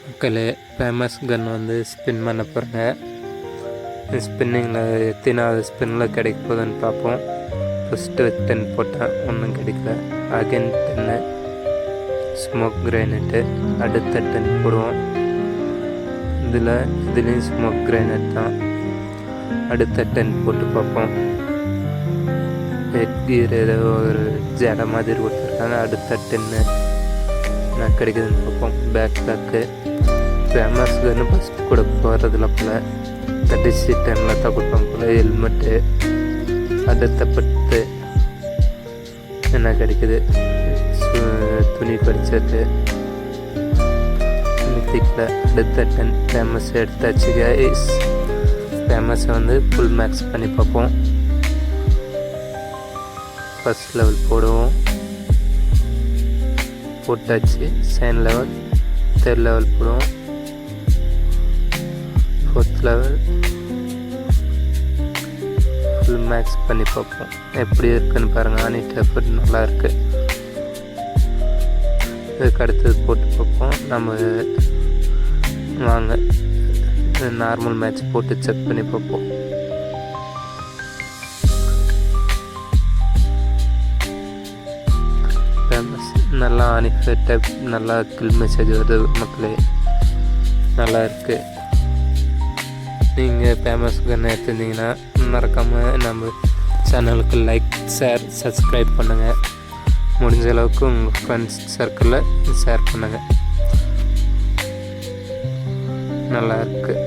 மக்களே, ஃபேமஸ் கன் வந்து ஸ்பின் பண்ண போகிறேங்க. ஸ்பின்னிங்கில் எத்தனாவது ஸ்பின்னில் கிடைக்க போகுதுன்னு பார்ப்போம். ஃபஸ்ட்டு 10 போட்டேன், ஒன்றும் கிடைக்கல. Again 10 smoke grenade. அடுத்த 10 போடுவோம். இதுலேயும் ஸ்மோக் கிரைனேட் தான். அடுத்த 10 போட்டு பார்ப்போம். ஹெட் கீர் ஏதோ ஒரு ஜட மாதிரி கொடுத்துருக்காங்க. அடுத்த 10 நான் கிடைக்குதுன்னு பார்ப்போம். பேக் பேக்கு ஃபேமஸ் கன்னு ஃபஸ்ட்டு கூட போகிறதுல போல் கடைசி 10 தான் கொடுப்பாங்க போல். ஹெல்மெட்டு. அடுத்த 10 என்ன கிடைக்குது? துணி படிச்சது மித்திக்கில். அடுத்த 10 ஃபேமஸ் எடுத்தாச்சு கைஸ். ஃபேமஸை வந்து ஃபுல் மேக்ஸ் பண்ணி பார்ப்போம். ஃபஸ்ட் லெவல் போடுவோம். போட்டாச்சு. செகண்ட் லெவல், தேர்ட் லெவல் போடுவோம். ஃபோர்த் லெவல் ஃபுல் மேக்ஸ் பண்ணி பார்ப்போம். எப்படி இருக்குன்னு பாருங்கள். ஆனிட் எஃபர்ட் நல்லா இருக்குது. இதுக்கு அடுத்தது போட்டு பார்ப்போம். நம்ம வாங்க நார்மல் மேட்ச் போட்டு செக் பண்ணி பார்ப்போம். ஃபேமஸ் நல்லா ஆனிஃபர் டைப் நல்லா கில் மெசேஜ் வருது மக்களே. நல்லா இருக்குது. நீங்கள் ஃபேமஸ் கன்னு எடுத்துருந்தீங்கன்னா மறக்காமல் நம்ம சேனலுக்கு லைக், ஷேர், சப்ஸ்கிரைப் பண்ணுங்கள். முடிஞ்ச அளவுக்கு உங்கள் ஃப்ரெண்ட்ஸ் சர்க்கிளில் ஷேர் பண்ணுங்கள். நல்லா இருக்குது.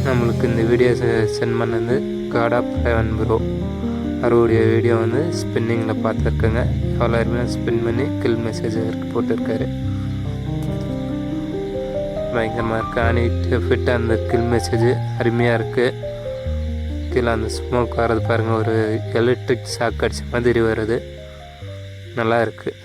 நம்மளுக்கு இந்த வீடியோ சென்ட் பண்ணது காட் ஆஃப் ஹெவன் ப்ரோ. அவருடைய வீடியோ வந்து ஸ்பின்னிங்கில் பார்த்துருக்கேங்க. எவ்வளோ அருமையாக ஸ்பின் பண்ணி கில் மெசேஜ் போட்டிருக்காரு. பயங்கரமாக இருக்குது. அனிட் ஃபிட் அந்த கில் மெசேஜ் அருமையாக இருக்குது. கீழே அந்த ஸ்மோக் வர்றது பாருங்கள். ஒரு எலக்ட்ரிக் ஷாக் அடிச்ச மாதிரி வருது. நல்லா இருக்குது.